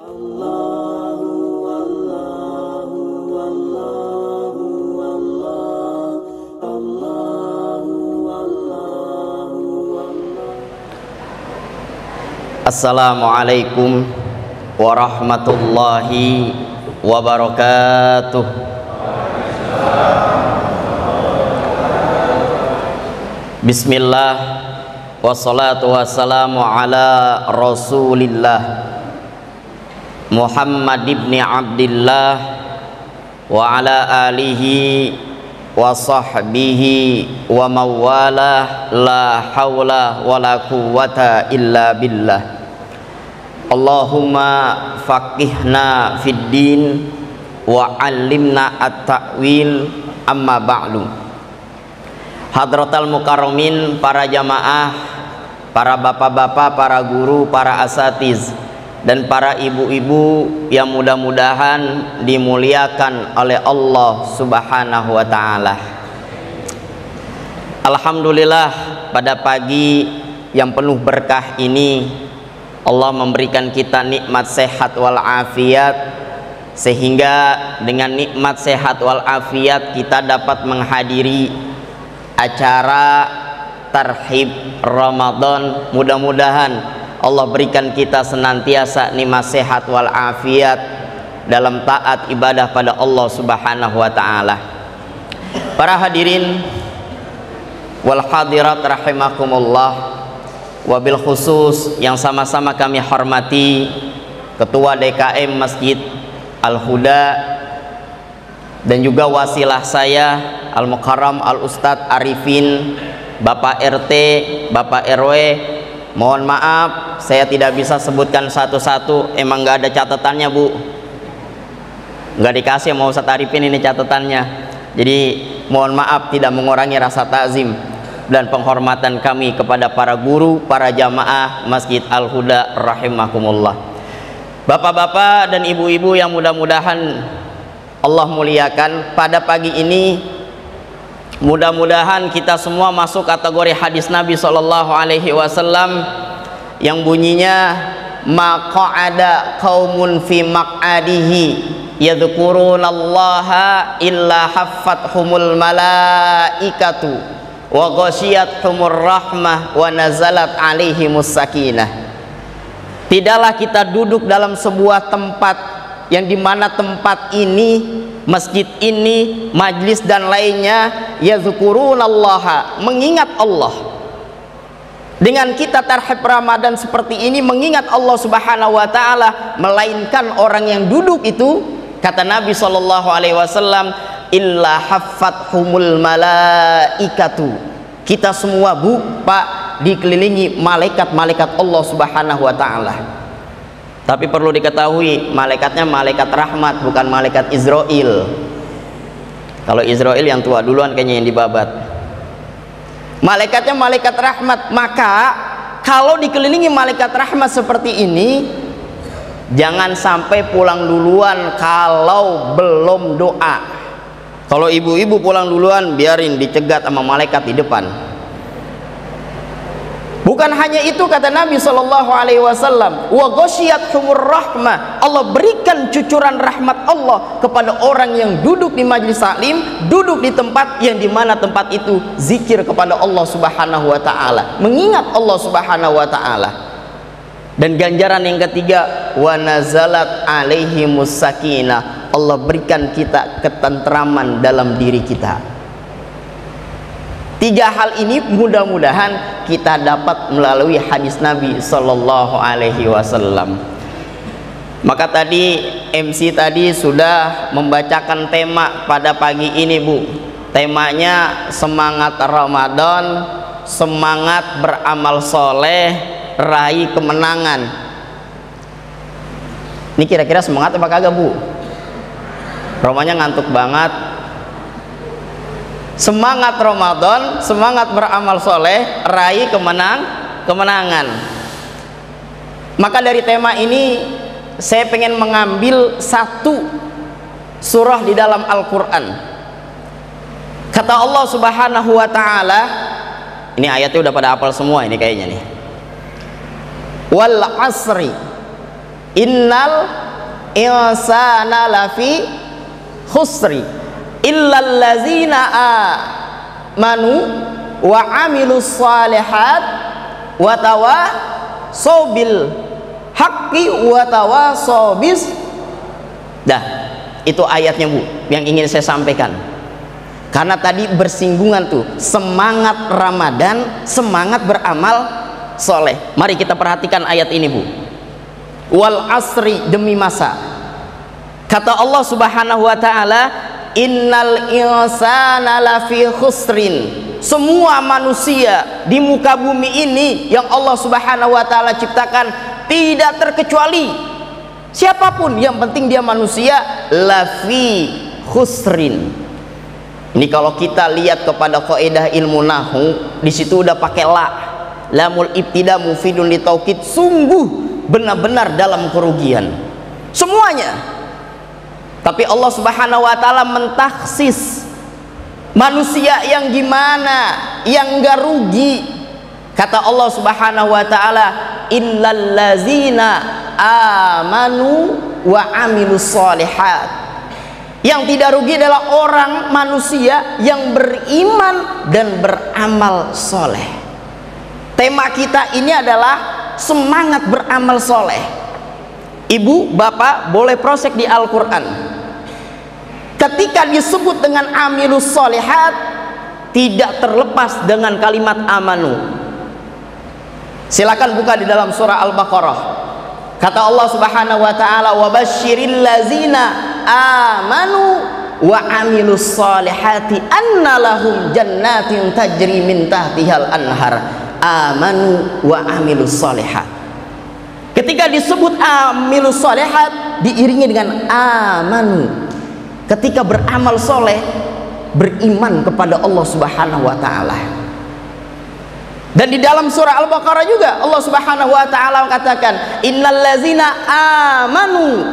Assalamualaikum warahmatullahi wabarakatuh. Bismillah wassalatu wassalamu ala Rasulillah Muhammad ibn Abdillah wa ala alihi wa sahbihi wa mawalah, la hawla wa la quwwata illa billah. Allahumma faqihna fid din wa 'allimna at-ta'wil, amma ba'du. Hadratal mukarramin, para jamaah, para bapak-bapak, para guru, para asatiz, dan para ibu-ibu yang mudah-mudahan dimuliakan oleh Allah Subhanahu wa ta'ala. Alhamdulillah, pada pagi yang penuh berkah ini Allah memberikan kita nikmat sehat wal afiat, sehingga dengan nikmat sehat wal afiat kita dapat menghadiri acara tarhib Ramadan. Mudah-mudahan Allah berikan kita senantiasa nikmat sehat wal afiat dalam taat ibadah pada Allah Subhanahu wa ta'ala. Para hadirin wal hadirat rahimakumullah, wabil khusus yang sama-sama kami hormati Ketua DKM Masjid Al-Huda dan juga wasilah saya Al-Mukarram Al-Ustadz Arifin, Bapak RT, Bapak RW. Mohon maaf saya tidak bisa sebutkan satu-satu, emang nggak ada catatannya Bu, nggak dikasih sama Ustadz Arifin ini catatannya. Jadi mohon maaf tidak mengurangi rasa takzim dan penghormatan kami kepada para guru, para jamaah Masjid Al-Huda rahimakumullah. Bapak-bapak dan ibu-ibu yang mudah-mudahan Allah muliakan, pada pagi ini mudah-mudahan kita semua masuk kategori hadis Nabi SAW yang bunyinya maqa'ada qaumun fi maq'adihi yadhkurunallaha illa haffathumul malaikatu wa ghasyiyatuhumur rahmah wa nazalat alaihimus sakinah. Tidaklah kita duduk dalam sebuah tempat yang dimana tempat ini, masjid ini, majlis dan lainnya, yazkurunallaha, mengingat Allah. Dengan kita tarhib Ramadan seperti ini mengingat Allah Subhanahu wa ta'ala, melainkan orang yang duduk itu, kata Nabi SAW, illa haffathumul malaikatu. Kita semua Bu, Pak, dikelilingi malaikat-malaikat Allah Subhanahu wa ta'ala. Tapi perlu diketahui, malaikatnya malaikat rahmat, bukan malaikat Israel. Kalau Israel yang tua duluan kayaknya yang dibabat. Malaikatnya malaikat rahmat. Maka kalau dikelilingi malaikat rahmat seperti ini, jangan sampai pulang duluan kalau belum doa. Kalau ibu-ibu pulang duluan, biarin dicegat sama malaikat di depan. Bukan hanya itu, kata Nabi SAW, wa ghasyiyatuhumur rahmah, Allah berikan cucuran rahmat Allah kepada orang yang duduk di majlis taklim, duduk di tempat yang dimana tempat itu zikir kepada Allah Subhanahu wa ta'ala, mengingat Allah Subhanahu wa ta'ala. Dan ganjaran yang ketiga, wa nazalat alaihimus sakinah, Allah berikan kita ketentraman dalam diri kita. Tiga hal ini mudah-mudahan kita dapat melalui hadis Nabi Sallallahu Alaihi Wasallam. Maka tadi MC tadi sudah membacakan tema pada pagi ini Bu. Temanya semangat Ramadan, semangat beramal soleh, raih kemenangan. Ini kira-kira semangat apa kagak Bu? Romanya ngantuk banget. Semangat Ramadan, semangat beramal soleh, raih kemenangan. Maka dari tema ini saya pengen mengambil satu surah di dalam Al-Quran. Kata Allah Subhanahu wa ta'ala, ini ayatnya udah pada hafal semua ini kayaknya nih. Wal asri innal insana lafi khusri illal ladzina amanu wa amilus shalihat wa tawasaw bil haqqi wa tawasaw bis. Dah, itu ayatnya Bu yang ingin saya sampaikan. Karena tadi bersinggungan tuh semangat Ramadan, semangat beramal soleh. Mari kita perhatikan ayat ini Bu. Wal asri, demi masa. Kata Allah Subhanahu wa taala, innal insana lafi khusrin. Semua manusia di muka bumi ini yang Allah Subhanahu wa taala ciptakan tidak terkecuali siapapun, yang penting dia manusia, lafi khusrin. Ini kalau kita lihat kepada kaidah ilmu nahwu, di situ udah pakai lamul ibtida mufidun li taukid, sungguh benar-benar dalam kerugian semuanya. Tapi Allah Subhanahu wa taala mentaksis manusia yang gimana, yang enggak rugi. Kata Allah Subhanahu wa taala, illal ladzina amanu wa amilus sholihat. Yang tidak rugi adalah orang manusia yang beriman dan beramal soleh. Tema kita ini adalah semangat beramal soleh. Ibu, bapak boleh prosek di Al-Quran. Ketika disebut dengan amilus sholihat, tidak terlepas dengan kalimat amanu. Silakan buka di dalam surah Al-Baqarah. Kata Allah Subhanahu wa taala, wa basyiril ladzina amanu wa amilus solihati anna lahum jannatin tajri min tahtihal anhar. Amanu wa amilus solihat. Ketika disebut amilus solihat diiringi dengan amanu. Ketika beramal soleh, beriman kepada Allah Subhanahu wa taala. Dan di dalam surah Al-Baqarah juga Allah Subhanahu wa taala katakan, innal ladzina amanu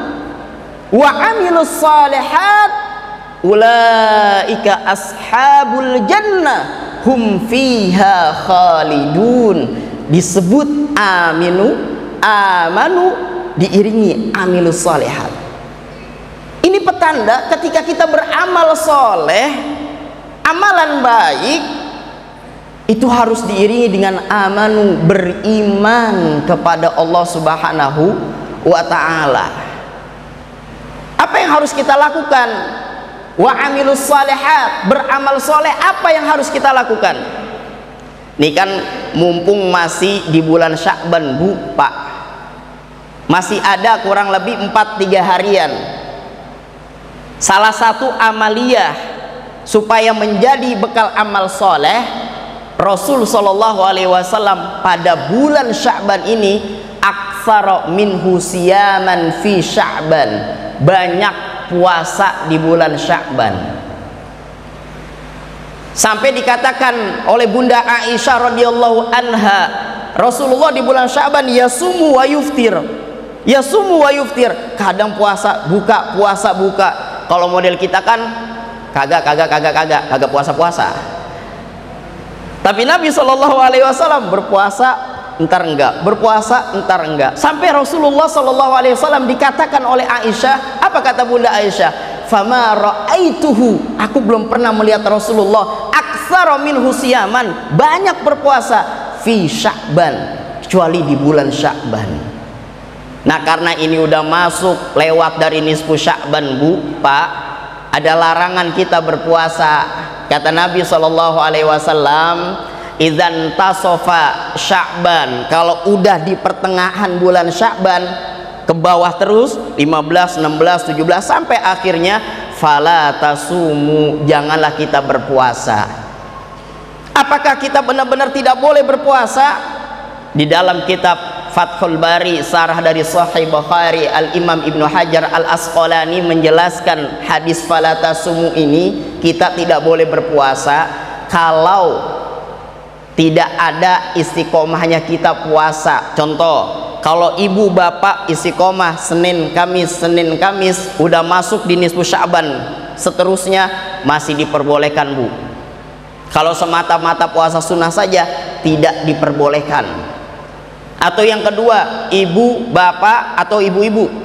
wa amilus shalihat ulaika ashabul jannah hum fiha khalidun. Disebut amanu diiringi amilus shalihat. Ini petanda ketika kita beramal soleh, amalan baik, itu harus diiringi dengan amanu, beriman kepada Allah Subhanahu wa ta'ala. Apa yang harus kita lakukan? Wa amilus shalihat, beramal soleh, apa yang harus kita lakukan? Ini kan mumpung masih di bulan Sya'ban Bu, Pak, masih ada kurang lebih 4-3 harian. Salah satu amaliyah supaya menjadi bekal amal soleh, Rasul Shallallahu Alaihi Wasallam pada bulan Sya'ban ini aktsara minhu siyaman fi Sya'ban, banyak puasa di bulan Sya'ban. Sampai dikatakan oleh Bunda Aisyah radhiyallahu anha, Rasulullah di bulan Sya'ban yasumu wa yuftir, yasumu wa yuftir, kadang puasa buka, puasa buka. Kalau model kita kan kagak puasa. Tapi Nabi Shallallahu Alaihi Wasallam berpuasa entar enggak, berpuasa entar enggak. Sampai Rasulullah Shallallahu Alaihi Wasallam dikatakan oleh Aisyah, apa kata Bunda Aisyah? Fama ra'aituhu, aku belum pernah melihat Rasulullah aktsara minhu siyaman, banyak berpuasa fi Sya'ban, kecuali di bulan Sya'ban. Nah, karena ini udah masuk lewat dari nisfu Sya'ban Bu, Pak, ada larangan kita berpuasa. Kata Nabi Shallallahu Alaihi Wasallam, idzan tasofa Sya'ban, kalau udah di pertengahan bulan Sya'ban ke bawah terus 15, 16, 17 sampai akhirnya fala tasumu, janganlah kita berpuasa. Apakah kita benar-benar tidak boleh berpuasa? Di dalam kitab Fathul Bari, sarah dari Sahih Bukhari, Al-Imam Ibnu Hajar Al-Asqalani menjelaskan hadis fala tasumu ini, kita tidak boleh berpuasa kalau tidak ada istiqomahnya kita puasa. Contoh, kalau ibu bapak istiqomah Senin Kamis udah masuk di nisfu Sya'ban, seterusnya masih diperbolehkan Bu. Kalau semata-mata puasa sunnah saja tidak diperbolehkan. Atau yang kedua, ibu, bapak atau ibu-ibu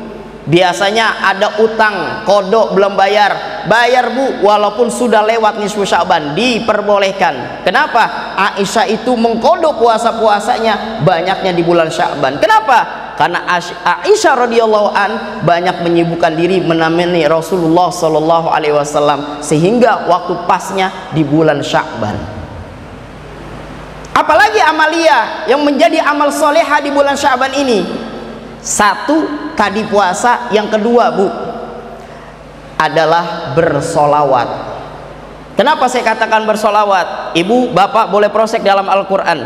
biasanya ada utang, kodok belum bayar. Bayar bu, walaupun sudah lewat nisfu Sya'ban, diperbolehkan. Kenapa? Aisyah itu mengkodok puasa-puasanya banyaknya di bulan Sya'ban. Kenapa? Karena Aisyah radhiyallahu an banyak menyibukkan diri menemani Rasulullah sallallahu alaihi wasallam, sehingga waktu pasnya di bulan Sya'ban. Apalagi amalia yang menjadi amal soleha di bulan Sya'ban ini. Satu, tadi puasa. Yang kedua bu, adalah bersolawat. Kenapa saya katakan bersolawat? Ibu, bapak boleh prosek dalam Al-Quran.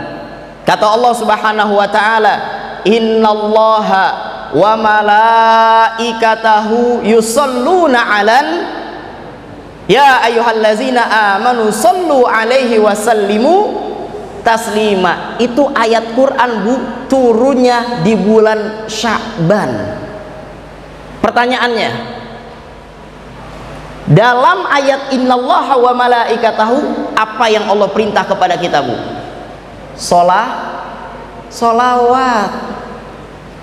Kata Allah subhanahu wa ta'ala, innallaha wa malaikatahu yusalluna alan ya ayyuhallazina amanu sallu alaihi wasallimu taslima. Itu ayat Quran bu, turunnya di bulan Sya'ban. Pertanyaannya, dalam ayat innallaha wa malaikatahu, apa yang Allah perintah kepada kita bu? Solawat.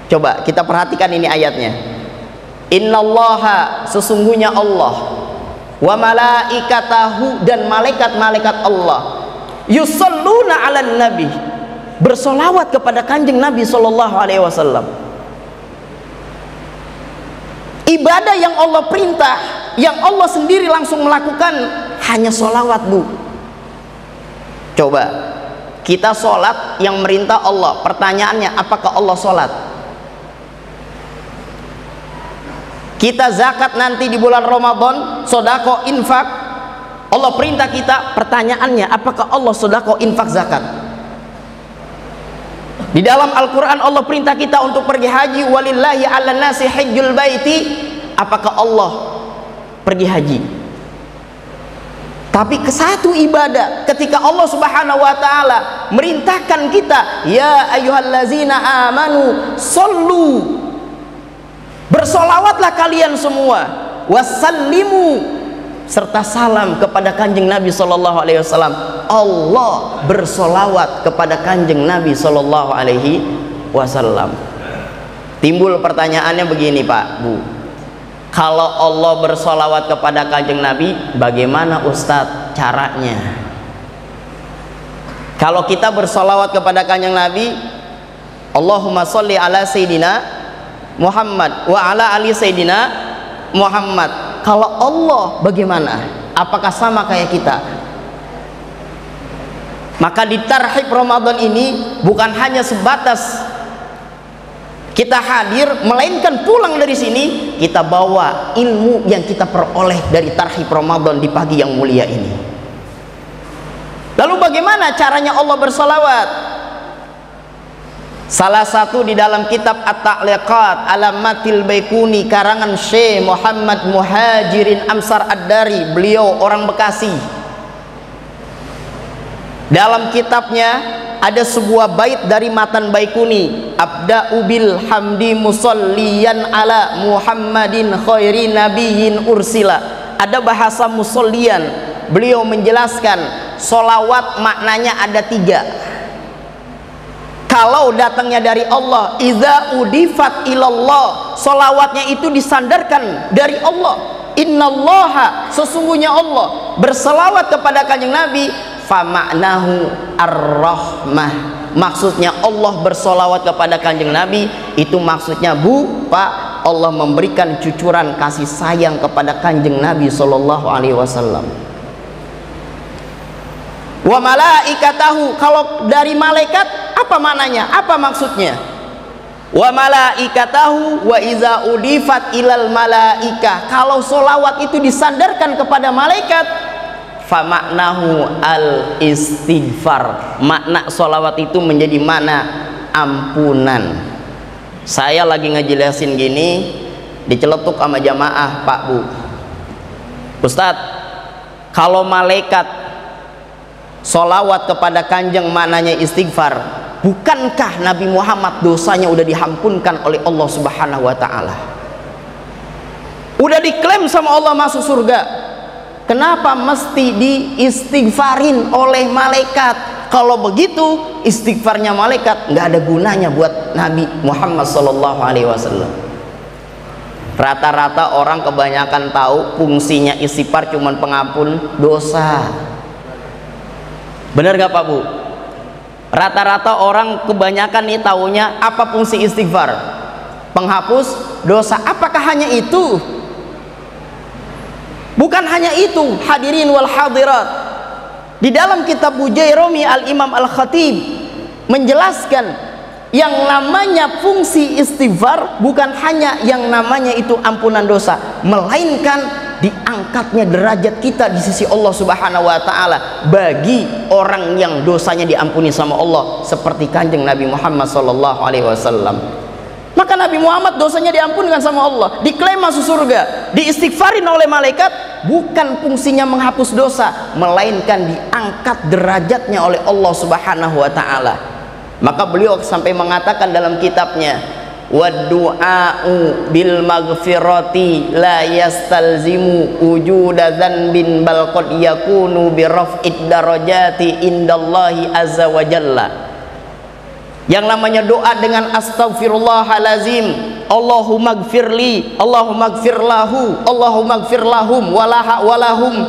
Coba kita perhatikan ini ayatnya. Innallaha, sesungguhnya Allah, wa malaikatahu, dan malaikat-malaikat Allah, yusalluna ala nabi, bersolawat kepada kanjeng Nabi sallallahu alaihi wasallam. Ibadah yang Allah perintah, yang Allah sendiri langsung melakukan, hanya solawat bu. Coba kita sholat yang merintah Allah. Pertanyaannya, apakah Allah sholat? Kita zakat nanti di bulan Ramadan, sodako, infak, Allah perintah kita. Pertanyaannya, apakah Allah sodako, infak, zakat? Di dalam Al-Quran Allah perintah kita untuk pergi haji. Walillahi ala nasi hajjul baiti. Apakah Allah pergi haji? Tapi ke satu ibadah, ketika Allah subhanahu wa ta'ala merintahkan kita, ya ayyuhallazina amanu sallu, bersolawatlah kalian semua, wasallimu, serta salam kepada kanjeng Nabi sallallahu alaihi wasallam. Allah bersolawat kepada kanjeng Nabi sallallahu alaihi wasallam. Timbul pertanyaannya begini Pak, Bu, kalau Allah bersolawat kepada kanjeng Nabi, bagaimana Ustadz caranya? Kalau kita bersolawat kepada kanjeng Nabi, Allahumma sholli ala Sayyidina Muhammad wa ala ali Sayyidina Muhammad. Kalau Allah bagaimana? Apakah sama kayak kita? Maka di tarhib Ramadan ini bukan hanya sebatas kita hadir, melainkan pulang dari sini kita bawa ilmu yang kita peroleh dari tarhib Ramadan di pagi yang mulia ini. Lalu bagaimana caranya Allah bersolawat? Salah satu di dalam kitab At-Ta'liqat Alamatil Baikuni karangan Syekh Muhammad Muhajirin Amsar Ad-Dari, beliau orang Bekasi. Dalam kitabnya ada sebuah bait dari matan Baikuni, abda'u bil hamdi musalliyan ala Muhammadin khairi nabiyyin ursila. Ada bahasa musalliyan, beliau menjelaskan solawat maknanya ada 3. Kalau datangnya dari Allah, idza udifat ilallah, solawatnya itu disandarkan dari Allah. Innallaha, sesungguhnya Allah berselawat kepada kanjeng Nabi, famaknahu ar-rahmah, maksudnya Allah bersolawat kepada kanjeng Nabi, itu maksudnya Bu, Pak, Allah memberikan cucuran kasih sayang kepada kanjeng Nabi sallallahu alaihi wasallam. Wa malaikatahu, kalau dari malaikat apa maknanya? Apa maksudnya? Wa malaikatahu wa iza udifat ilal malaikah, kalau solawat itu disandarkan kepada malaikat, famaknahu al istighfar, makna solawat itu menjadi makna ampunan. Saya lagi ngejelasin gini, diceletuk sama jamaah, Pak Bu, Ustadz, kalau malaikat solawat kepada kanjeng maknanya istighfar, bukankah Nabi Muhammad dosanya udah dihampunkan oleh Allah subhanahu wa ta'ala, udah diklaim sama Allah masuk surga? Kenapa mesti diistighfarin oleh malaikat? Kalau begitu istighfarnya malaikat nggak ada gunanya buat Nabi Muhammad SAW. Rata-rata orang kebanyakan tahu fungsinya istighfar cuman pengampun dosa. Bener gak Pak Bu? Rata-rata orang kebanyakan nih taunya apa fungsi istighfar? Penghapus dosa. Apakah hanya itu? Bukan hanya itu, hadirin wal hadirat. Di dalam kitab Bujairami Al-Imam Al-Khatib menjelaskan yang namanya fungsi istighfar bukan hanya yang namanya itu ampunan dosa, melainkan diangkatnya derajat kita di sisi Allah Subhanahu wa taala bagi orang yang dosanya diampuni sama Allah, seperti Kanjeng Nabi Muhammad sallallahu alaihi wasallam. Maka Nabi Muhammad dosanya diampunkan sama Allah, diklaim masuk surga, diistighfarin oleh malaikat. Bukan fungsinya menghapus dosa, melainkan diangkat derajatnya oleh Allah Subhanahu wa taala. Maka beliau sampai mengatakan dalam kitabnya, "Wad-du'a'u bil maghfirati la yastalzimu wujuda dzanbin bal qad yakunu bi raf'id darajati indallahi azza wa jalla." Yang namanya doa dengan astaghfirullahalazim, Allahumma gfirli, Allahumma gfirlahu, Allahumma gfirlahum walaha walahum,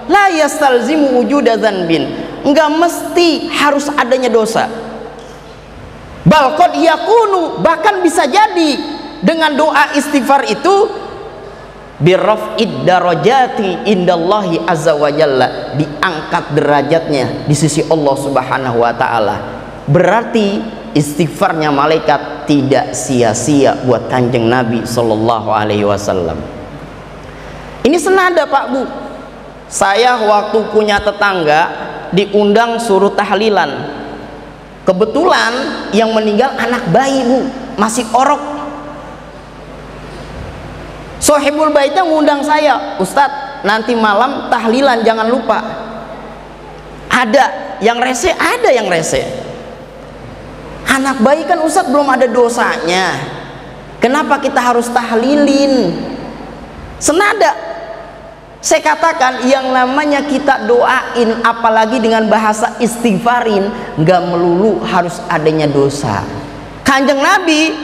la yastalzimu wujuda dzanbin. Enggak mesti harus adanya dosa. Bal qad yakunu, bahkan bisa jadi dengan doa istighfar itu birraf'id darajati indallahi azza wa jalla, diangkat derajatnya di sisi Allah Subhanahu wa taala. Berarti istighfarnya malaikat tidak sia-sia buat Kanjeng Nabi sallallahu alaihi wasallam. Ini senada Pak Bu. Saya waktu punya tetangga diundang suruh tahlilan. Kebetulan yang meninggal anak bayi Bu, masih orok. Sohibul baitnya ngundang saya, "Ustadz, nanti malam tahlilan jangan lupa." Ada yang rese, ada yang rese. Anak bayi kan Ustadz belum ada dosanya, kenapa kita harus tahlilin? Senada saya katakan, yang namanya kita doain apalagi dengan bahasa istighfarin, nggak melulu harus adanya dosa. Kanjeng Nabi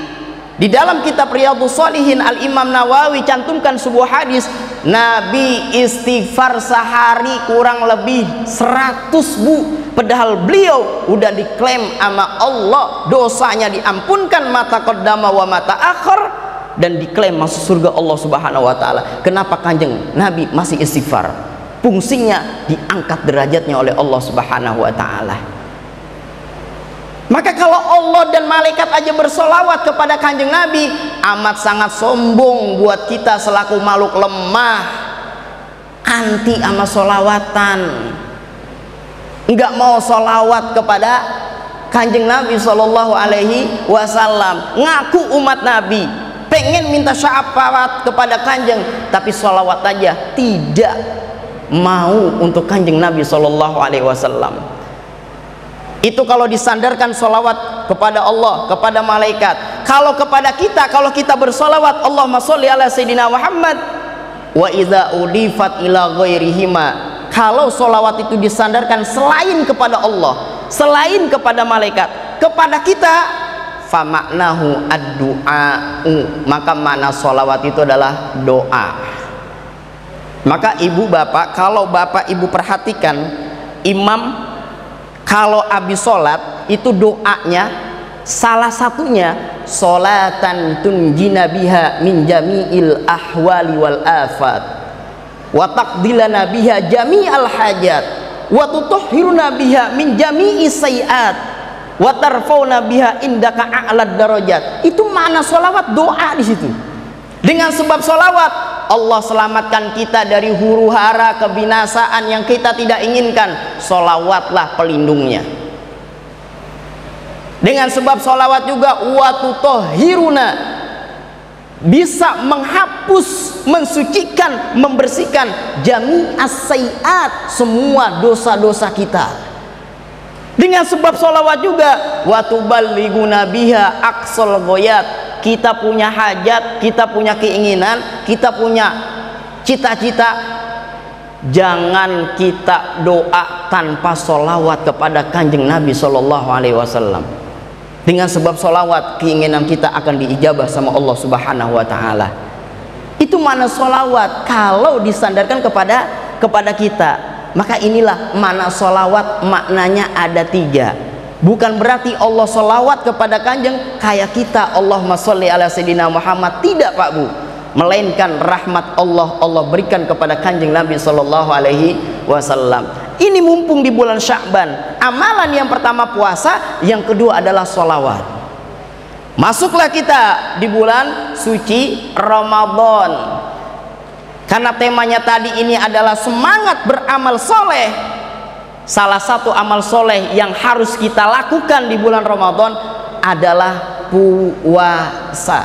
di dalam kitab Riyadhus Shalihin Al-Imam Nawawi cantumkan sebuah hadis, Nabi istighfar sehari kurang lebih 100 Bu, padahal beliau udah diklaim sama Allah dosanya diampunkan mata qaddama wa mata akhir, dan diklaim masuk surga Allah Subhanahu wa taala. Kenapa Kanjeng Nabi masih istighfar? Fungsinya diangkat derajatnya oleh Allah Subhanahu wa taala. Maka kalau Allah dan malaikat aja bersolawat kepada Kanjeng Nabi, amat sangat sombong buat kita selaku makhluk lemah, anti sama solawatan, nggak mau solawat kepada Kanjeng Nabi Shallallahu alaihi wasallam, ngaku umat Nabi, pengen minta syafaat kepada Kanjeng, tapi sholawat aja tidak mau untuk Kanjeng Nabi Shallallahu alaihi wasallam. Itu kalau disandarkan sholawat kepada Allah, kepada malaikat. Kalau kepada kita, kalau kita bersolawat, Allahumma sholli ala Sayyidina Muhammad, wa idza udifat ila ghairihima, kalau sholawat itu disandarkan selain kepada Allah, selain kepada malaikat, kepada kita, famaknahu ad-du'a'u, maka makna sholawat itu adalah doa. Maka ibu bapak, kalau bapak ibu perhatikan, imam kalau habis sholat itu doanya salah satunya sholatan tunjina biha min jami'il ahwali wal afat wa taqdilana biha jami'al hajat wa tutahhiruna biha min jami'i sayiat wa tarfauna biha indaka a'lad darajat. Itu makna sholawat, doa di situ. Dengan sebab sholawat Allah selamatkan kita dari huru hara kebinasaan yang kita tidak inginkan. Sholawatlah pelindungnya. Dengan sebab sholawat juga watutahhiruna, bisa menghapus, mensucikan, membersihkan jami'as sayiat, semua dosa-dosa kita. Dengan sebab sholawat juga watuballighuna biha aqsal ghayat, kita punya hajat, kita punya keinginan, kita punya cita-cita, jangan kita doa tanpa solawat kepada kanjeng Nabi Shallallahu Alaihi Wasallam. Dengan sebab solawat, keinginan kita akan diijabah sama Allah Subhanahu Wa Taala. Itu mana solawat kalau disandarkan kepada kita. Maka inilah mana solawat, maknanya ada 3. Bukan berarti Allah solawat kepada kanjeng kayak kita Allahumma sholli ala sayyidina Muhammad. Tidak Pak Bu, melainkan rahmat Allah berikan kepada kanjeng Nabi Shallallahu Alaihi Wasallam. Ini mumpung di bulan Sya'ban, amalan yang pertama puasa, yang kedua adalah sholawat. Masuklah kita di bulan suci Ramadan, karena temanya tadi ini adalah semangat beramal soleh. Salah satu amal soleh yang harus kita lakukan di bulan Ramadan adalah puasa.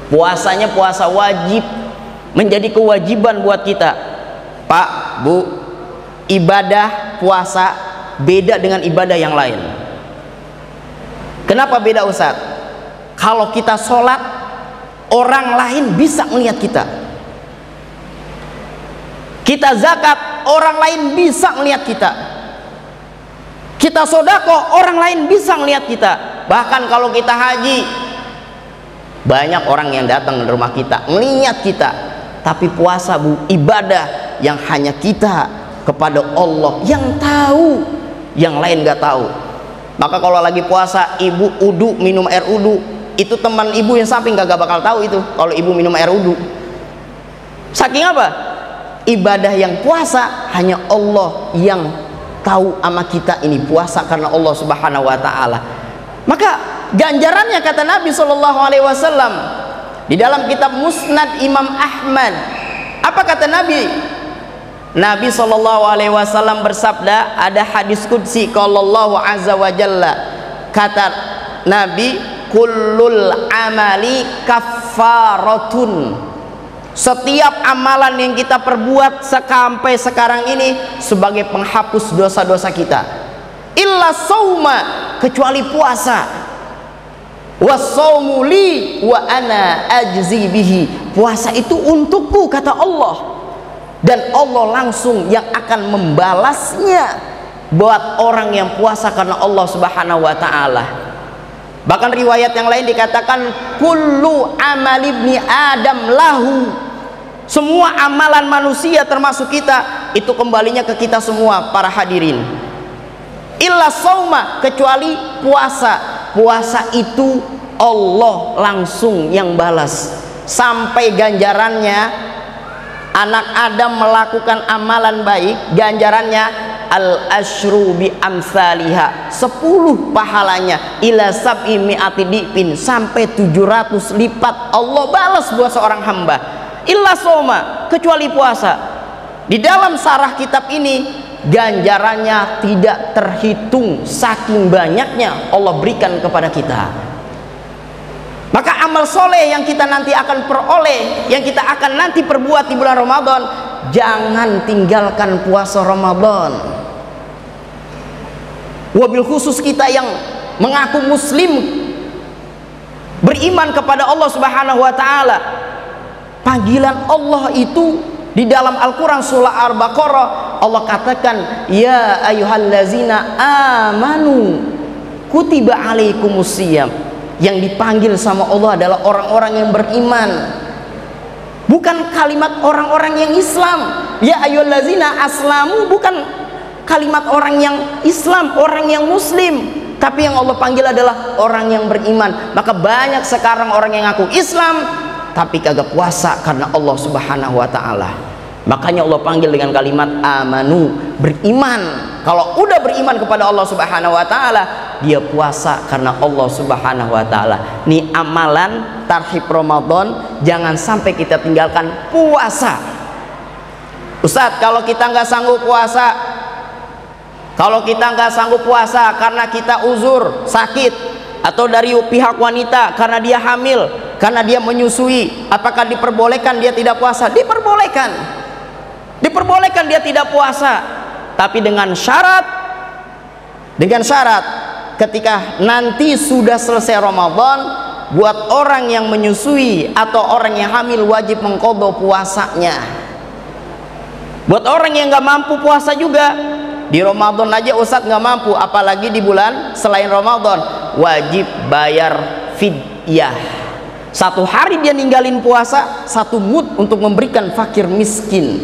Puasanya puasa wajib, menjadi kewajiban buat kita. Pak, Bu, ibadah puasa beda dengan ibadah yang lain. Kenapa beda Ustaz? Kalau kita sholat, orang lain bisa melihat kita. Kita zakat, orang lain bisa melihat kita. Kita sodako, orang lain bisa melihat kita. Bahkan kalau kita haji, banyak orang yang datang ke rumah kita melihat kita. Tapi puasa Bu, ibadah yang hanya kita kepada Allah yang tahu, yang lain gak tahu. Maka kalau lagi puasa, ibu udu, minum air udu, itu teman ibu yang samping gak bakal tahu itu kalau ibu minum air udu. Saking apa? Ibadah yang puasa hanya Allah yang tahu sama kita ini puasa karena Allah Subhanahu Wa Taala. Maka ganjarannya kata Nabi Shallallahu Alaihi Wasallam di dalam kitab Musnad Imam Ahmad, apa kata Nabi? Nabi Shallallahu Alaihi Wasallam bersabda, ada hadis qudsi qallallahu azza wa jalla, kata Nabi, kullul amali kaffaratun. Setiap amalan yang kita perbuat sampai sekarang ini sebagai penghapus dosa-dosa kita. Illa sauma, kecuali puasa. Wasaumu li wa ana ajzi bihi. Puasa itu untukku kata Allah. Dan Allah langsung yang akan membalasnya buat orang yang puasa karena Allah Subhanahu Wa Taala. Bahkan riwayat yang lain dikatakan kullu amal ibni Adam lahu. Semua amalan manusia termasuk kita itu kembalinya ke kita semua para hadirin. Illa sauma, kecuali puasa. Puasa itu Allah langsung yang balas. Sampai ganjarannya anak Adam melakukan amalan baik, ganjarannya al-asyru bi amsalihha, 10 pahalanya, ila sab'i mi'ati dipin, sampai 700 lipat Allah balas buat seorang hamba. Illa soma, kecuali puasa. Di dalam sarah kitab ini ganjarannya tidak terhitung, saking banyaknya Allah berikan kepada kita. Maka amal soleh yang kita nanti akan peroleh, yang kita akan nanti perbuat di bulan Ramadan, jangan tinggalkan puasa Ramadan. Wabil khusus kita yang mengaku muslim, beriman kepada Allah Subhanahu Wa Taala. Panggilan Allah itu di dalam Al-Quran surah Al-Baqarah, Allah katakan, ya ayyuhallazina amanu kutiba alaikumusiyam. Yang dipanggil sama Allah adalah orang-orang yang beriman, bukan kalimat orang-orang yang Islam. Ya ayyuhallazina aslamu, bukan kalimat orang yang Islam, orang yang muslim, tapi yang Allah panggil adalah orang yang beriman. Maka banyak sekarang orang yang ngaku Islam tapi kagak puasa karena Allah Subhanahu Wa Taala. Makanya Allah panggil dengan kalimat amanu, beriman. Kalau udah beriman kepada Allah Subhanahu Wa Taala, dia puasa karena Allah Subhanahu Wa Taala. Ini amalan tarhib Ramadan, jangan sampai kita tinggalkan puasa. Ustadz, kalau kita nggak sanggup puasa, kalau kita nggak sanggup puasa karena kita uzur sakit, atau dari pihak wanita karena dia hamil, karena dia menyusui, apakah diperbolehkan dia tidak puasa? Diperbolehkan, diperbolehkan dia tidak puasa, tapi dengan syarat, ketika nanti sudah selesai Ramadan, buat orang yang menyusui atau orang yang hamil wajib mengqadha puasanya. Buat orang yang nggak mampu puasa juga, di Ramadan aja Ustadz nggak mampu, apalagi di bulan selain Ramadan, wajib bayar fidyah. 1 hari dia ninggalin puasa, 1 mud untuk memberikan fakir miskin.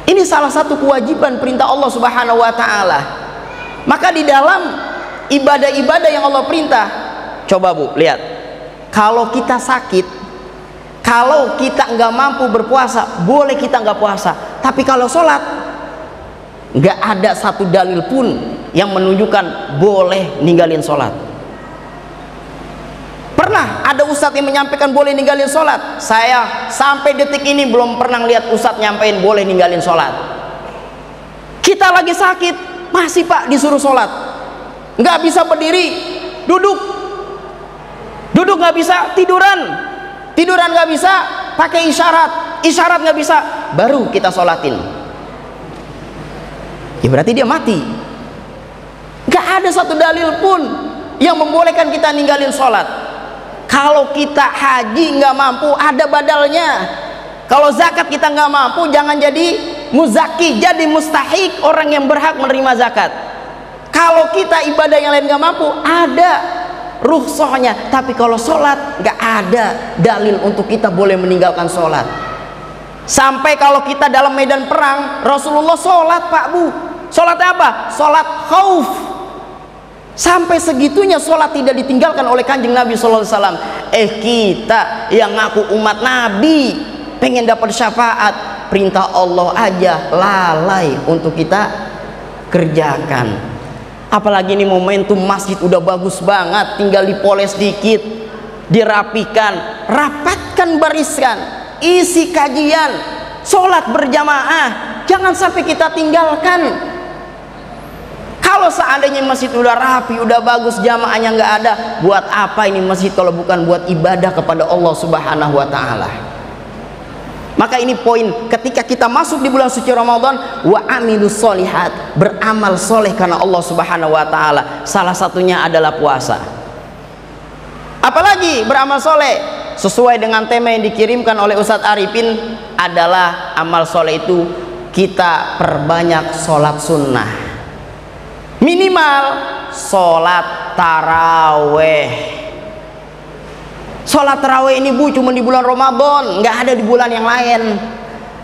Ini salah satu kewajiban perintah Allah Subhanahu wa Ta'ala. Maka di dalam ibadah-ibadah yang Allah perintah, coba Bu lihat, kalau kita sakit, kalau kita nggak mampu berpuasa, boleh kita nggak puasa. Tapi kalau sholat, nggak ada satu dalil pun yang menunjukkan boleh ninggalin sholat. Pernah ada ustadz yang menyampaikan boleh ninggalin sholat? Saya sampai detik ini belum pernah lihat ustadz nyampein boleh ninggalin sholat. Kita lagi sakit, masih Pak disuruh sholat, nggak bisa berdiri, duduk nggak bisa, tiduran nggak bisa, pakai isyarat nggak bisa, baru kita sholatin. Ya berarti dia mati. Nggak ada satu dalil pun yang membolehkan kita ninggalin sholat. Kalau kita haji nggak mampu, ada badalnya. Kalau zakat kita nggak mampu, jangan jadi muzaki, jadi mustahik, orang yang berhak menerima zakat. Kalau kita ibadah yang lain nggak mampu, ada rukhsahnya. Tapi kalau sholat nggak ada dalil untuk kita boleh meninggalkan sholat. Sampai kalau kita dalam medan perang, Rasulullah sholat Pak Bu. Sholat apa? Sholat khauf. Sampai segitunya sholat tidak ditinggalkan oleh Kanjeng Nabi SAW. Kita yang ngaku umat Nabi, pengen dapat syafaat, perintah Allah aja lalai untuk kita kerjakan. Apalagi ini momentum masjid udah bagus banget, tinggal dipoles dikit, dirapikan, rapatkan barisan, isi kajian, sholat berjamaah, jangan sampai kita tinggalkan. Kalau seandainya masjid udah rapi, udah bagus, jamaahnya nggak ada, buat apa ini masjid kalau bukan buat ibadah kepada Allah Subhanahu wa Ta'ala? Maka ini poin, ketika kita masuk di bulan suci Ramadan, wa amilus solihat, beramal soleh karena Allah Subhanahu wa Ta'ala. Salah satunya adalah puasa. Apalagi beramal soleh sesuai dengan tema yang dikirimkan oleh Ustadz Arifin, adalah amal soleh itu kita perbanyak sholat sunnah. Minimal sholat taraweh. Sholat taraweh ini Bu cuma di bulan Ramadan, nggak ada di bulan yang lain.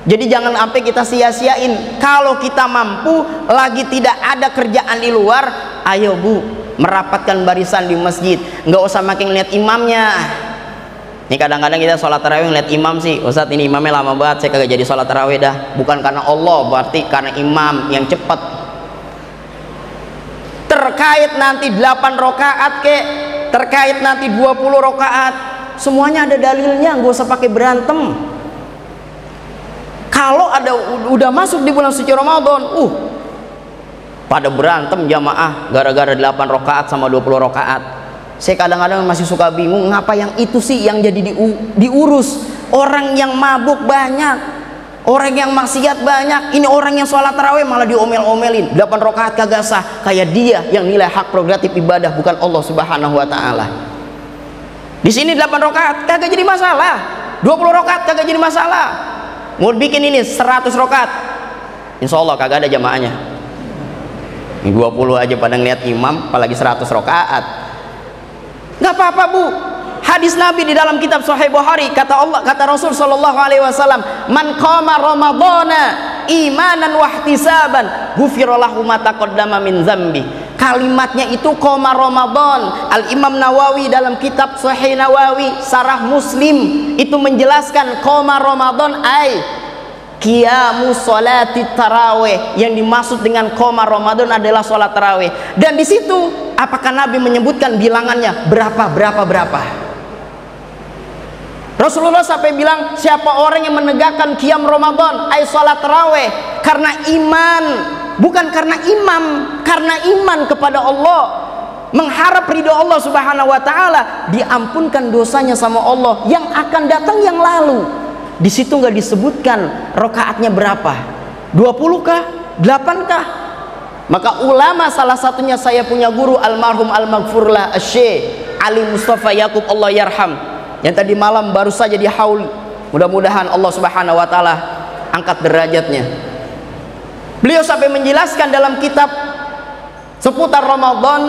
Jadi jangan sampai kita sia-siain. Kalau kita mampu, lagi tidak ada kerjaan di luar, ayo Bu merapatkan barisan di masjid. Nggak usah makin lihat imamnya. Ini kadang-kadang kita sholat taraweh ngeliat imam sih, Ustadz ini imamnya lama banget, saya kagak jadi sholat taraweh dah. Bukan karena Allah, berarti karena imam yang cepat. Terkait nanti 8 rakaat kek, terkait nanti 20 rakaat, semuanya ada dalilnya, nggak usah pakai berantem. Kalau ada udah masuk di bulan suci Ramadan, pada berantem jamaah gara-gara 8 rakaat sama 20 rakaat. Saya kadang-kadang masih suka bingung, ngapa yang itu sih yang jadi diurus? Orang yang mabuk banyak, orang yang maksiat banyak, ini orang yang sholat tarawih malah diomel-omelin. 8 rakaat kagak sah, kayak dia yang nilai hak prerogatif ibadah, bukan Allah Subhanahu wa Ta'ala. Di sini 8 rakaat kagak jadi masalah, 20 rakaat kagak jadi masalah. Mau bikin ini 100 rakaat, insya Allah kagak ada jamaahnya. 20 aja pada ngeliat imam, apalagi 100 rakaat. Nggak apa-apa Bu. Hadis Nabi di dalam kitab Sahih Bukhari, kata Rasul sallallahu alaihi wasallam, "Man qama Ramadhana imanan wa ihtisaban, ghufira lahu ma taqaddama min dzambi." Kalimatnya itu qama Ramadan. Al-Imam Nawawi dalam kitab Sahih Nawawi Sarah Muslim itu menjelaskan qama Ramadan ay qiyamus sholati tarawih. Yang dimaksud dengan qama Ramadan adalah sholat tarawih. Dan di situ apakah Nabi menyebutkan bilangannya berapa? Rasulullah sampai bilang, siapa orang yang menegakkan qiyam Ramadan, ay salat tarawih, karena iman, bukan karena imam, karena iman kepada Allah, mengharap ridho Allah Subhanahu wa Ta'ala, diampunkan dosanya sama Allah yang akan datang yang lalu. Di situ nggak disebutkan rakaatnya berapa, 20 kah, 8 kah? Maka ulama, salah satunya saya punya guru almarhum al-maghfurlah Syekh Ali Mustafa Yakub, Allah yarham, yang tadi malam baru saja di haul, mudah-mudahan Allah Subhanahu wa Ta'ala angkat derajatnya. Beliau sampai menjelaskan dalam kitab seputar Ramadan,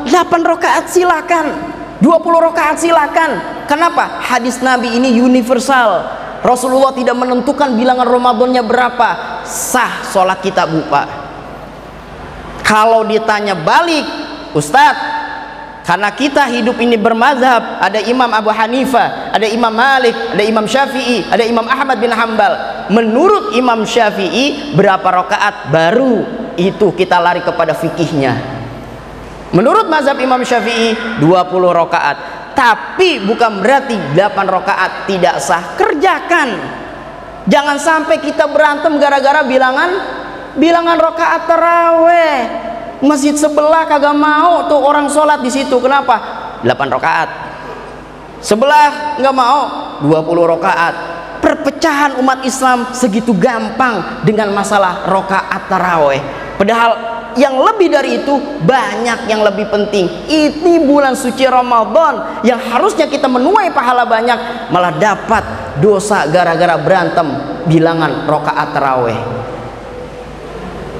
8 rakaat silakan, 20 rakaat silakan. Kenapa? Hadis Nabi ini universal. Rasulullah tidak menentukan bilangan Ramadannya berapa. Sah sholat kita, Bu, Pak. Kalau ditanya balik, Ustadz, karena kita hidup ini bermazhab, ada Imam Abu Hanifah, ada Imam Malik, ada Imam Syafi'i, ada Imam Ahmad bin Hambal. Menurut Imam Syafi'i berapa rakaat? Baru itu kita lari kepada fikihnya. Menurut mazhab Imam Syafi'i 20 rakaat. Tapi bukan berarti 8 rakaat tidak sah. Kerjakan. Jangan sampai kita berantem gara-gara bilangan rakaat taraweh. Masjid sebelah kagak mau tuh orang sholat di situ. Kenapa? 8 rakaat. Sebelah nggak mau 20 rakaat. Perpecahan umat Islam segitu gampang dengan masalah rakaat taraweh. Padahal yang lebih dari itu banyak yang lebih penting. Ini bulan suci Ramadan yang harusnya kita menuai pahala banyak, malah dapat dosa gara-gara berantem bilangan rakaat taraweh.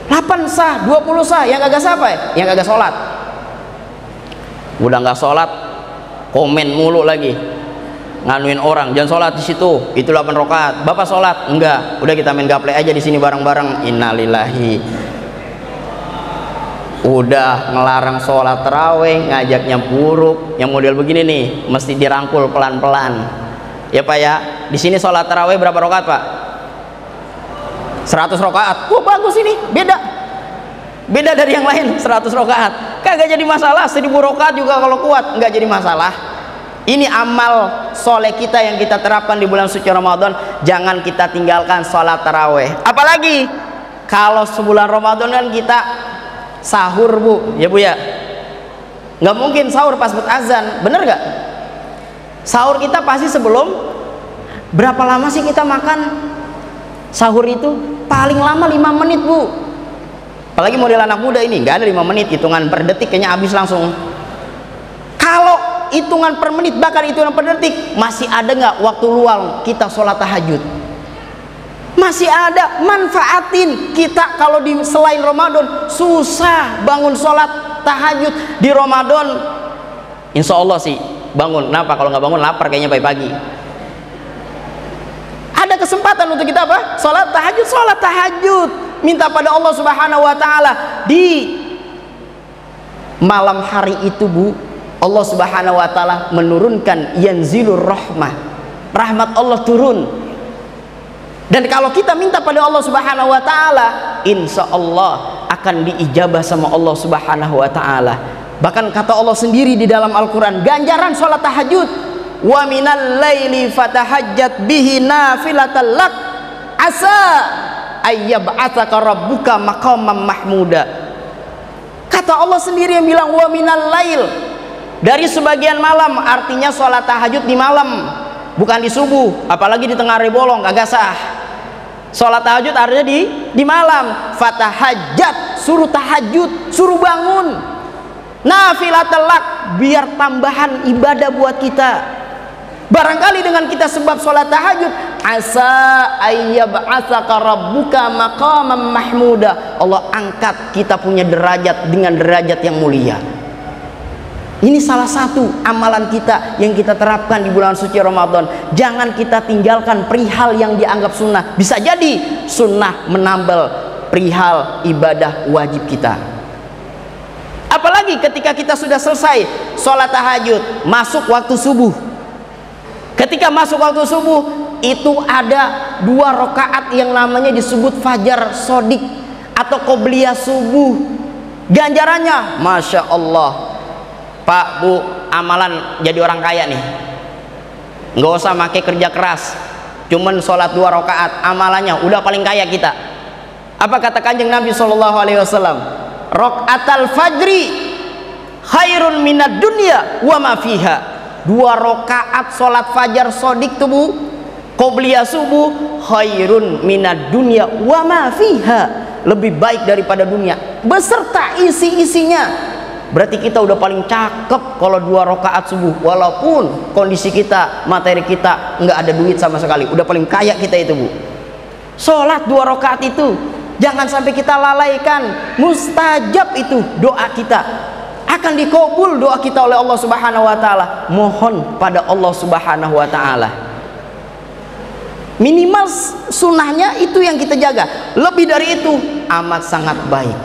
8 sah, 20 sah, yang kagak sah apa ya? Yang kagak sholat. Udah nggak sholat, komen mulu lagi, nganuin orang, jangan sholat di situ, itu 8 rakaat. Bapak sholat? Enggak. Udah kita main gaple aja di sini bareng-bareng. Innalillahi. Udah ngelarang sholat taraweh, ngajaknya buruk. Yang model begini nih, mesti dirangkul pelan-pelan. Ya Pak ya, di sini sholat taraweh berapa rakaat Pak? 100 rakaat. Wah bagus ini, beda dari yang lain. 100 rakaat kagak jadi masalah. 1000 rakaat juga kalau kuat nggak jadi masalah. Ini amal soleh kita yang kita terapkan di bulan suci Ramadan. Jangan kita tinggalkan sholat taraweh. Apalagi kalau sebulan Ramadan kan kita sahur, Bu, ya Bu ya. Nggak mungkin sahur pas azan, bener nggak? Sahur kita pasti sebelum. Berapa lama sih kita makan sahur itu? Paling lama 5 menit, Bu. Apalagi model anak muda ini nggak ada 5 menit, hitungan per detik kayaknya habis langsung. Kalau hitungan per menit, bahkan hitungan per detik, masih ada nggak waktu luang kita sholat tahajud? Masih ada. Manfaatin. Kita kalau di selain Ramadan susah bangun sholat tahajud. Di Ramadan insya Allah sih bangun. Kenapa? Kalau nggak bangun lapar kayaknya pagi-pagi. Ada kesempatan untuk kita apa? Sholat tahajud. Minta pada Allah Subhanahu wa ta'ala. Di malam hari itu, Bu, Allah Subhanahu wa ta'ala menurunkan yanzilur rahmah. Rahmat Allah turun. Dan kalau kita minta pada Allah Subhanahu wa ta'ala, insya Allah akan diijabah sama Allah Subhanahu wa ta'ala. Bahkan kata Allah sendiri di dalam Al-Quran, ganjaran sholat tahajud, wa minal laili fatahajjat bihi nafilatan lak asa ayyab'atsaka rabbuka maqaman mahmuda. Kata Allah sendiri yang bilang wa minal lail, dari sebagian malam, artinya sholat tahajud di malam, bukan di subuh, apalagi di tengah hari bolong, kagak sah. Sholat tahajud artinya di malam. Fatahajjat, suruh tahajud, suruh bangun. Nafilatal lak, biar tambahan ibadah buat kita. Barangkali dengan kita sebab sholat tahajud, asa ayyab'atsaka rabbuka maqaman mahmuda, Allah angkat kita punya derajat dengan derajat yang mulia. Ini salah satu amalan kita yang kita terapkan di bulan suci Ramadan. Jangan kita tinggalkan perihal yang dianggap sunnah. Bisa jadi sunnah menambal perihal ibadah wajib kita. Apalagi ketika kita sudah selesai sholat tahajud, masuk waktu subuh. Ketika masuk waktu subuh, itu ada 2 rakaat yang namanya disebut fajar sodik atau qobliyah subuh. Ganjarannya Masya Allah. Pak, Bu, amalan jadi orang kaya nih, nggak usah pakai kerja keras, cuman sholat 2 rakaat, amalannya udah paling kaya kita. Apa kata Kanjeng Nabi SAW? Rakaatal fajri khairun minad dunya wa ma fiha. 2 rakaat sholat fajar sodik tuh, Bu, qobliyah subuh, khairun minad dunya wa ma fiha, lebih baik daripada dunia beserta isi-isinya. Berarti kita udah paling cakep kalau 2 rakaat subuh, walaupun kondisi kita, materi kita nggak ada duit sama sekali, udah paling kaya kita itu, Bu. Sholat 2 rakaat itu jangan sampai kita lalaikan. Mustajab itu doa kita, akan dikabul doa kita oleh Allah Subhanahu wa taala. Mohon pada Allah Subhanahu wa taala. Minimal sunnahnya itu yang kita jaga. Lebih dari itu amat sangat baik.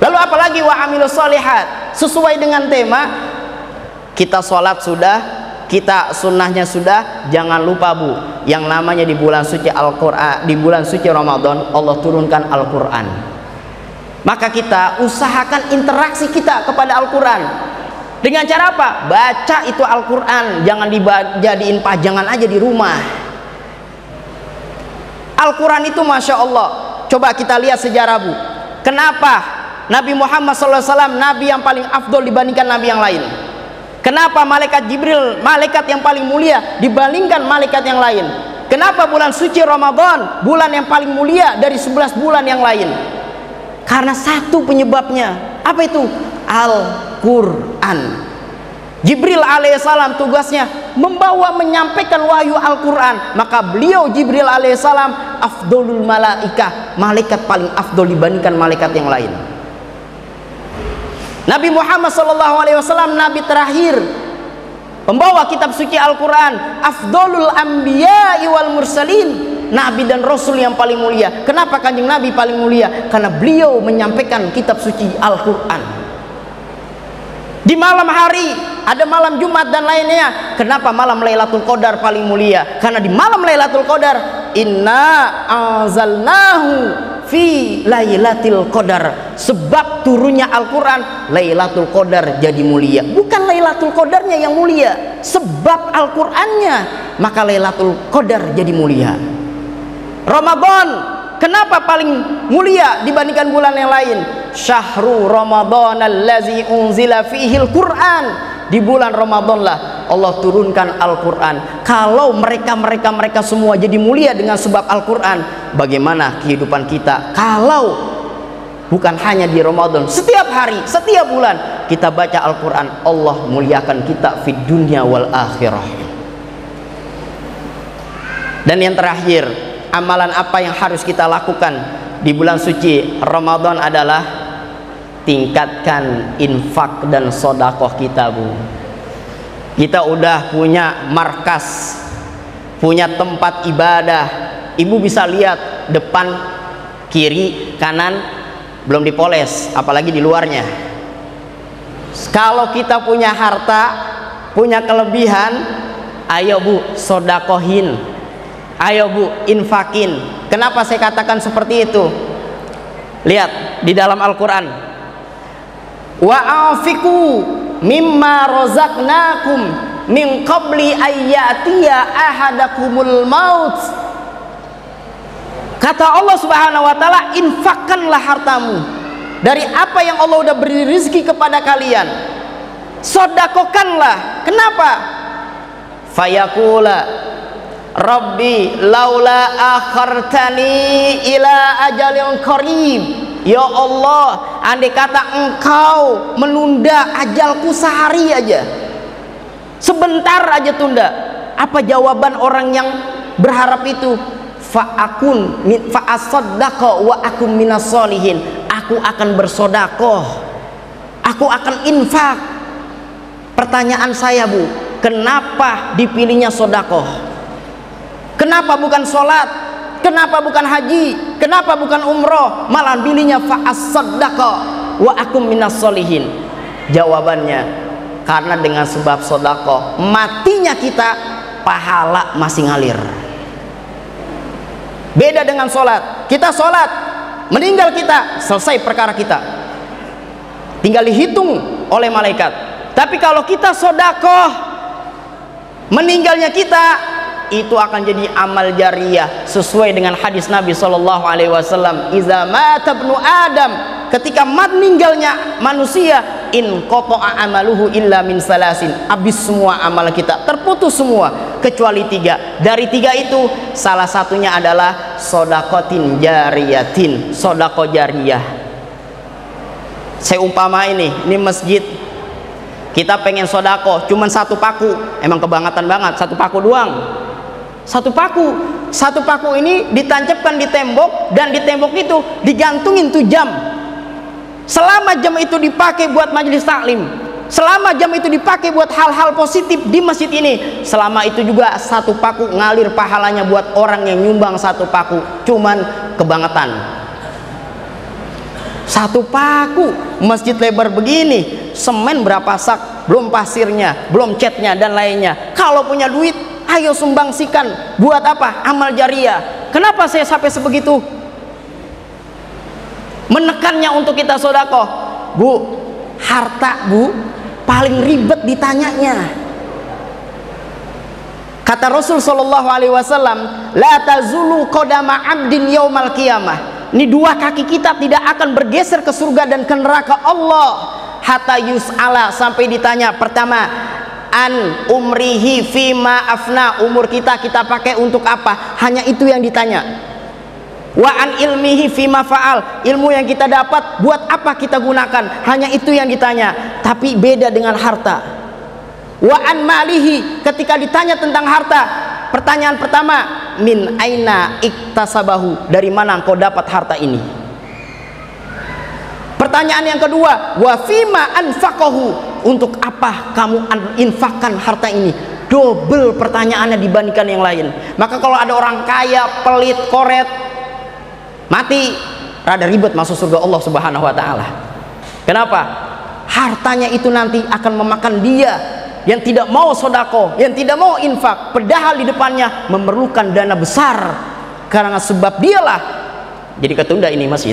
Lalu apalagi wa amilus sholihat, sesuai dengan tema kita sholat sudah, kita sunnahnya sudah. Jangan lupa Bu, yang namanya di bulan suci Al-Quran, di bulan suci Ramadan Allah turunkan Al-Quran. Maka kita usahakan interaksi kita kepada Al-Quran. Dengan cara apa? Baca itu Al-Quran, jangan dijadiin pajangan aja di rumah. Al-Quran itu Masya Allah, coba kita lihat sejarah Bu. Kenapa Nabi Muhammad SAW Nabi yang paling afdol dibandingkan Nabi yang lain? Kenapa malaikat Jibril, malaikat yang paling mulia dibandingkan malaikat yang lain? Kenapa bulan suci Ramadan bulan yang paling mulia dari 11 bulan yang lain? Karena satu penyebabnya. Apa itu? Al-Quran. Jibril alaihissalam tugasnya membawa, menyampaikan wahyu Al-Quran. Maka beliau Jibril alaihissalam afdolul malaikah, malaikat paling afdol dibandingkan malaikat yang lain. Nabi Muhammad SAW Nabi terakhir pembawa kitab suci Al-Quran, afdolul anbiya'i wal mursalin, Nabi dan Rasul yang paling mulia. Kenapa kanjeng Nabi paling mulia? Karena beliau menyampaikan kitab suci Al-Quran di malam hari, ada malam Jumat dan lainnya. Kenapa malam Lailatul Qadar paling mulia? Karena di malam Lailatul Qadar inna anzalnahu fi Lailatul Qadar, sebab turunnya Al-Quran Lailatul Qadar jadi mulia. Bukan Lailatul Qadarnya yang mulia, sebab Al-Qurannya, maka Lailatul Qadar jadi mulia. Ramadan kenapa paling mulia dibandingkan bulan yang lain? Syahrul Ramadan allazi unzila fihil Quran, di bulan Ramadan lah Allah turunkan Al-Quran. Kalau mereka semua jadi mulia dengan sebab Al-Quran, bagaimana kehidupan kita kalau bukan hanya di Ramadan, setiap hari, setiap bulan kita baca Al-Quran, Allah muliakan kita fid dunya wal akhirah. Dan yang terakhir, amalan apa yang harus kita lakukan di bulan suci Ramadan adalah tingkatkan infak dan sodakoh kita Bu. Kita udah punya markas, punya tempat ibadah. Ibu bisa lihat depan, kiri, kanan belum dipoles, apalagi di luarnya. Kalau kita punya harta, punya kelebihan, ayo Bu sodakohin, ayo Bu infakin. Kenapa saya katakan seperti itu? Lihat di dalam Al-Quran, wa anfiqu mimma razaqnakum min qabli ayyatiya ahadakumul maut. Kata Allah Subhanahu wa taala, infakkanlah hartamu dari apa yang Allah udah beri rezeki kepada kalian, sedekahkanlah. Kenapa? Fayaqula Rabbi laula akhartani ila ajalin qarib. Ya Allah, andai kata engkau menunda ajalku sehari aja, sebentar aja tunda. Apa jawaban orang yang berharap itu? Fa'akun fa'asaddaqa wa akum minas solihin. Aku akan bersodakoh, aku akan infak. Pertanyaan saya Bu, kenapa dipilihnya sodakoh? Kenapa bukan sholat? Kenapa bukan haji? Kenapa bukan umroh? Malah pilihnya fa'asaddaqa wa akum minas solihin. Jawabannya, karena dengan sebab sodakoh matinya kita, pahala masih ngalir. Beda dengan sholat. Kita sholat, meninggal kita, selesai perkara kita, tinggal dihitung oleh malaikat. Tapi kalau kita sodakoh, meninggalnya kita itu akan jadi amal jariyah sesuai dengan hadis Nabi SAW. Iza mata ibnu Adam, ketika meninggalnya manusia, in qata'a amaluhu illa min salasin, habis semua amal kita, terputus semua kecuali 3. Dari 3 itu salah satunya adalah sodakotin jariyatin, sodako jariyah. Saya umpama ini masjid, kita pengen sodako cuman 1 paku, emang kebangetan banget 1 paku doang. 1 paku, Satu paku ini ditancapkan di tembok, dan di tembok itu digantungin tuh jam. Selama jam itu dipakai buat majelis taklim, selama jam itu dipakai buat hal-hal positif di masjid ini, selama itu juga satu paku ngalir pahalanya buat orang yang nyumbang satu paku. Cuman kebangetan, satu paku masjid lebar begini, semen berapa sak, belum pasirnya, belum catnya dan lainnya. Kalau punya duit, ayo sumbangsikan. Buat apa? Amal jariah. Kenapa saya sampai sebegitu menekannya untuk kita sedekah? Bu, harta bu paling ribet ditanyanya. Kata Rasul sallallahu alaihi wasallam, la tazulu qadama 'abdin yaumal qiyamah. Ini dua kaki kita tidak akan bergeser ke surga dan ke neraka Allah hatta yus'ala, sampai ditanya. Pertama, an umrihi fima afna, umur kita pakai untuk apa? Hanya itu yang ditanya. Wa an ilmihi fima fa'al, ilmu yang kita dapat buat apa kita gunakan? Hanya itu yang ditanya. Tapi beda dengan harta. Wa an malihi, ketika ditanya tentang harta, pertanyaan pertama, min aina iktasabahu, dari mana engkau dapat harta ini? Pertanyaan yang kedua, wa fima anfaqahu, untuk apa kamu infakkan harta ini? Double pertanyaannya dibandingkan yang lain. Maka kalau ada orang kaya, pelit, koret, mati, rada ribet masuk surga Allah Subhanahu wa taala. Kenapa? Hartanya itu nanti akan memakan dia yang tidak mau sedekah, yang tidak mau infak, padahal di depannya memerlukan dana besar. Karena sebab dialah jadi ketunda ini masjid.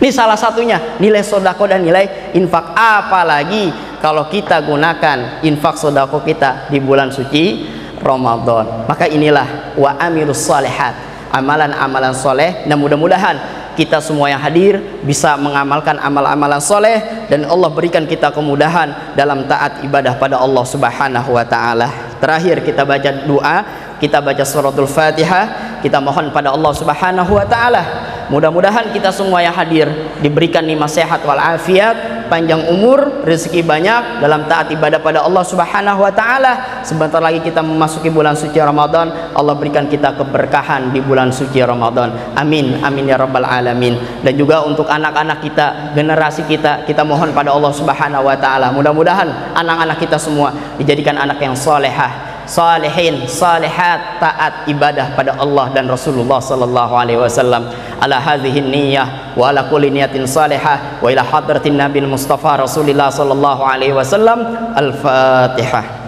Ini salah satunya, nilai sedekah dan nilai infak. Apalagi kalau kita gunakan infak sedekah kita di bulan suci Ramadan. Maka inilah wa amilus shalihat, amalan-amalan soleh. Dan mudah-mudahan kita semua yang hadir bisa mengamalkan amal-amalan soleh, dan Allah berikan kita kemudahan dalam taat ibadah pada Allah Subhanahu wa ta'ala. Terakhir kita baca doa, kita baca suratul Fatihah, kita mohon pada Allah Subhanahu wa ta'ala, mudah-mudahan kita semua yang hadir diberikan nikmat sehat wal afiat, panjang umur, rezeki banyak dalam taat ibadah pada Allah Subhanahu wa ta'ala. Sebentar lagi kita memasuki bulan suci Ramadan, Allah berikan kita keberkahan di bulan suci Ramadan. Amin, amin ya rabbal alamin. Dan juga untuk anak-anak kita, generasi kita, kita mohon pada Allah Subhanahu wa ta'ala, mudah-mudahan anak-anak kita semua dijadikan anak yang solehah, salihin, salihat, taat ibadah pada Allah dan Rasulullah sallallahu alaihi wasallam. Ala hadhihi niyyah wa ala kulli niyatin salihah wa ila hadratin nabil mustafa Rasulillah sallallahu alaihi wasallam. Al-Fatihah.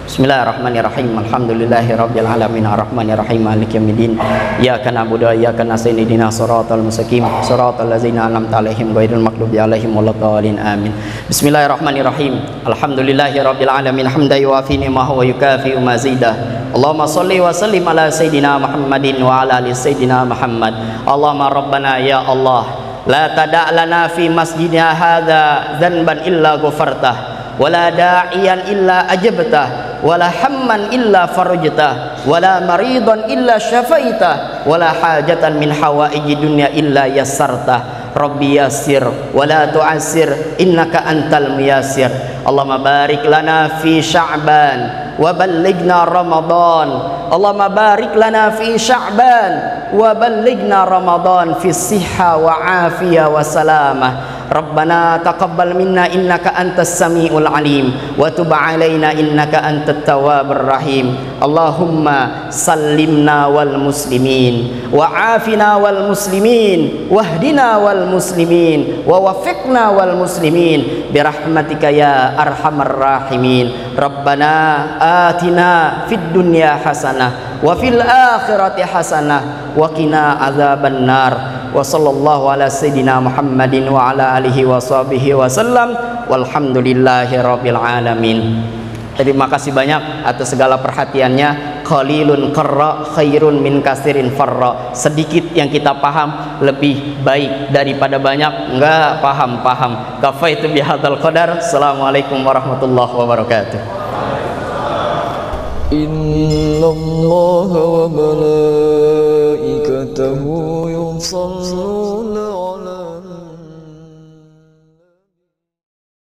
Bismillahirrahmanirrahim. Alhamdulillahirabbil alamin arrahmanir rahim maliki yaumiddin. Iyyaka na'budu wa iyyaka nasta'in ihdinas siratal mustaqim siratal ladzina an'amta 'alaihim ghairil maghdubi 'alaihim waladdallin. Amin. Bismillahirrahmanirrahim. Alhamdulillahirabbil alamin hamdan yuwafi ni'amahu wa yukafi'u mazidah. Allahumma shalli wa sallim ala sayyidina Muhammadin wa ala ali sayyidina Muhammad. Allahumma rabbana ya Allah, la tada' lana fi masjidina hadza dzanban illa ghafartah, wala da'iyan illa ajabtah, wala hamman illa farajtah, wala maridan illa syafaitah, wala hajatan min hawaiji dunya illa yassartah. Rabbi yassir wala tu'assir innaka antal muyassir. Allahumma barik lana fi Sya'ban wa ballighna Ramadan. Allahumma barik lana fi Sya'ban wa ballighna Ramadan fi sihha wa afiyah wa salamah. Rabbana taqabbal minna innaka antas samiul alim wa tub alaina innaka antat tawwabur rahim. Allahumma sallimna wal muslimin wa afina wal muslimin wahdina wal muslimin wa wafiqna wal muslimin birahmatika ya arhamar rahimin. Rabbana atina fid dunya hasanah wa fil akhirati hasanah wa qina adzaban nar. Wa sallallahu ala sayyidina Muhammadin wa ala alihi wa sahbihi wa sallam walhamdulillahi rabbil alamin. Terima kasih banyak atas segala perhatiannya. Qalilun qarra khairun min kasirin farra. Sedikit yang kita paham lebih baik daripada banyak enggak paham. Kafaitu bihadzal qadar. Assalamualaikum warahmatullahi wabarakatuh. Innallaha wa malaikatahu yusalluna